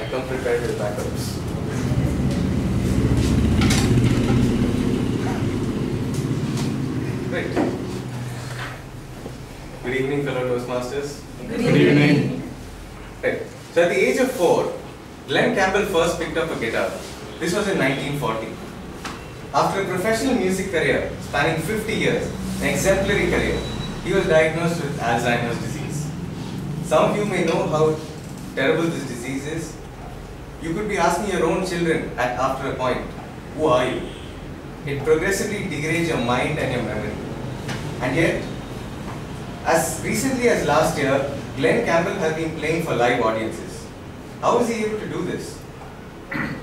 I come prepared with backups. Great. Good evening, fellow Toastmasters. Good evening. Right. So at the age of 4, Glenn Campbell first picked up a guitar. This was in 1940. After a professional music career spanning 50 years, an exemplary career, he was diagnosed with Alzheimer's disease. Some of you may know how terrible this disease is. You could be asking your own children after a point, who are you? It progressively degrades your mind and your memory. And yet, as recently as last year, Glenn Campbell has been playing for live audiences. How is he able to do this?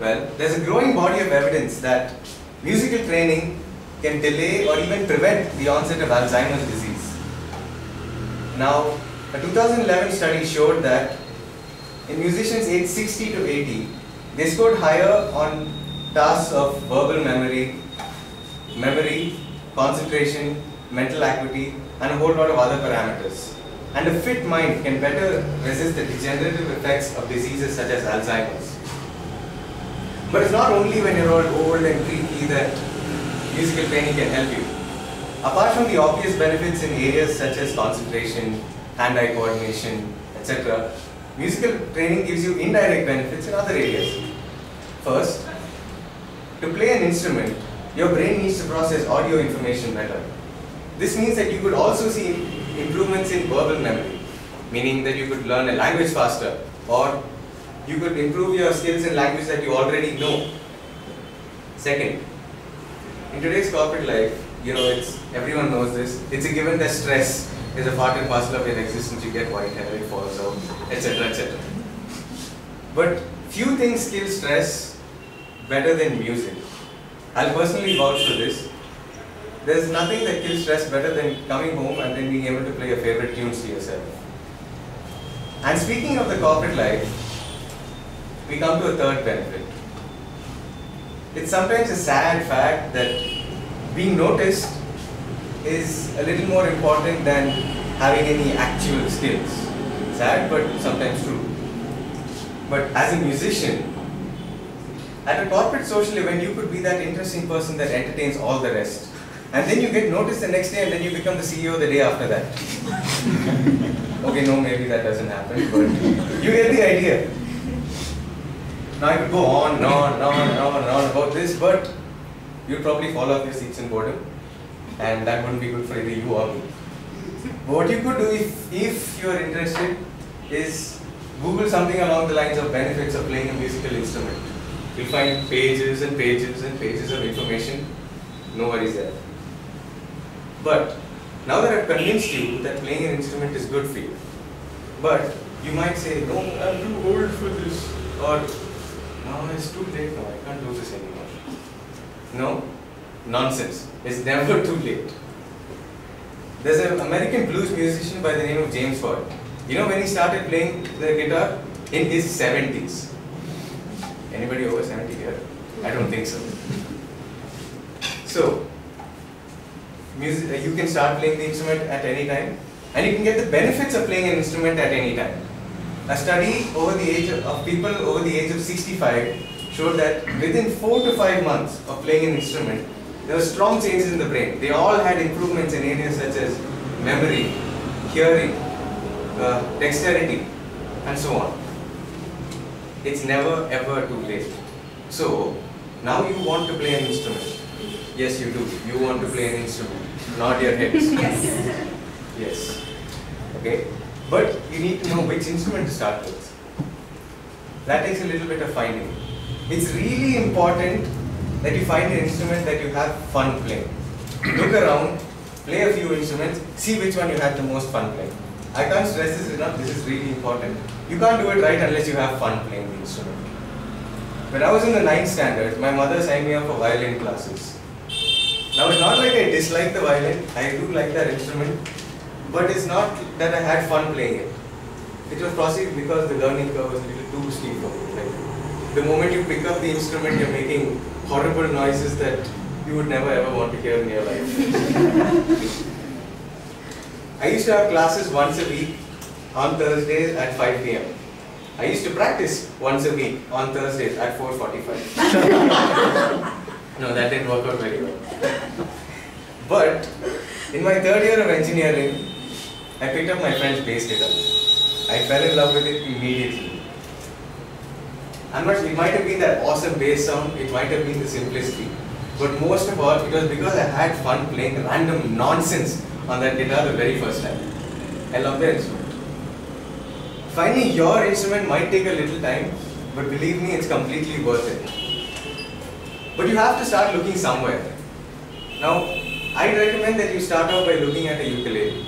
Well, there's a growing body of evidence that musical training can delay or even prevent the onset of Alzheimer's disease. Now, a 2011 study showed that in musicians aged 60 to 80, they scored higher on tasks of verbal memory, concentration, mental acuity, and a whole lot of other parameters. And a fit mind can better resist the degenerative effects of diseases such as Alzheimer's. But it's not only when you're all old and creaky that musical training can help you. Apart from the obvious benefits in areas such as concentration, hand-eye coordination, etc., musical training gives you indirect benefits in other areas. First, to play an instrument, your brain needs to process audio information better. This means that you could also see improvements in verbal memory, meaning that you could learn a language faster, or you could improve your skills in language that you already know. Second, in today's corporate life, everyone knows this, it's a given that stress is a part and parcel of your existence. You get white hair, it falls out, etc., etc. But few things kill stress better than music. I'll personally vouch for this. There's nothing that kills stress better than coming home and then being able to play your favorite tunes to yourself. And speaking of the corporate life, we come to a third benefit. It's sometimes a sad fact that being noticed is a little more important than having any actual skills. Sad, but sometimes true. But as a musician, at a corporate social event, you could be that interesting person that entertains all the rest. And then you get noticed the next day and then you become the CEO the day after that. Okay, no, maybe that doesn't happen, but you get the idea. Now I could go on and on about this, but you'd probably fall off your seats in boredom, and that wouldn't be good for either you or me. But what you could do if you're interested is Google something along the lines of benefits of playing a musical instrument. You'll find pages and pages and pages of information. No worries there. But now that I've convinced you that playing an instrument is good for you, but you might say, no, I'm too old for this, or no, it's too late now, I can't do this anymore. No, nonsense. It's never too late. There's an American blues musician by the name of James Ford. You know when he started playing the guitar? In his 70s. Anybody over 70 here? I don't think so. So, you can start playing the instrument at any time, and you can get the benefits of playing an instrument at any time. A study over the age of people over the age of 65 showed that within 4 to 5 months of playing an instrument, there were strong changes in the brain. They all had improvements in areas such as memory, hearing, dexterity, and so on. It's never ever too late. So, now you want to play an instrument. Yes, you do. You want to play an instrument. Nod your heads. Yes. Yes. Okay? But you need to know which instrument to start with. That takes a little bit of finding. It's really important that you find an instrument that you have fun playing. Look around, play a few instruments, see which one you have the most fun playing. I can't stress this enough, this is really important. You can't do it right unless you have fun playing the instrument. When I was in the 9th standard, my mother signed me up for violin classes. Now it's not like I dislike the violin, I do like that instrument, but it's not that I had fun playing it. It was possibly because the learning curve was a little too steep for me. Like, the moment you pick up the instrument, you're making horrible noises that you would never ever want to hear in your life. I used to have classes once a week on Thursdays at 5 p.m. I used to practice once a week on Thursdays at 4:45. No, that didn't work out very well. But in my third year of engineering, I picked up my friend's bass guitar. I fell in love with it immediately. It might have been that awesome bass sound, it might have been the simplicity, but most of all, it was because I had fun playing random nonsense on that guitar the very first time. I love the instrument. Finding your instrument might take a little time, but believe me, it's completely worth it. But you have to start looking somewhere. Now, I'd recommend that you start out by looking at a ukulele.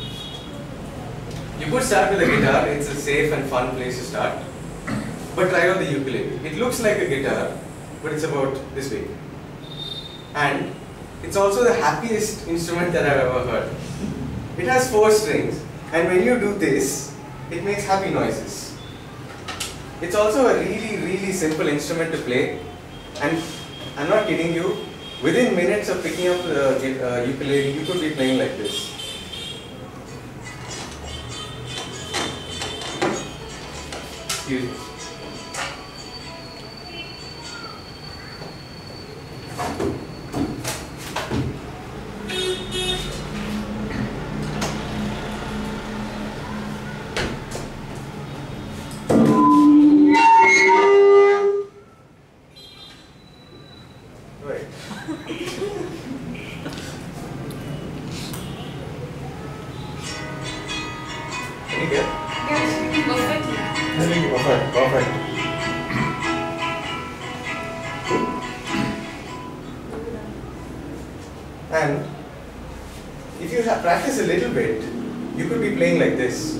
You could start with a guitar, it's a safe and fun place to start. But try out the ukulele. It looks like a guitar, but it's about this big. And it's also the happiest instrument that I've ever heard. It has 4 strings, and when you do this, it makes happy noises. It's also a really simple instrument to play, and I'm not kidding you, within minutes of picking up the ukulele, you could be playing like this. Excuse me. Right. Can you get? Yes, perfectly. Perfect. And if you practice a little bit, you could be playing like this.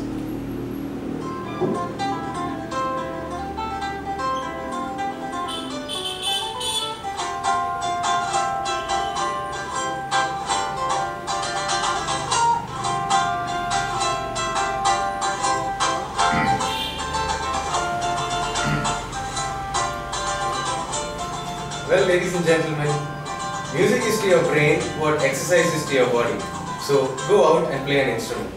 Well, ladies and gentlemen, music is to your brain what exercise is to your body. So go out and play an instrument.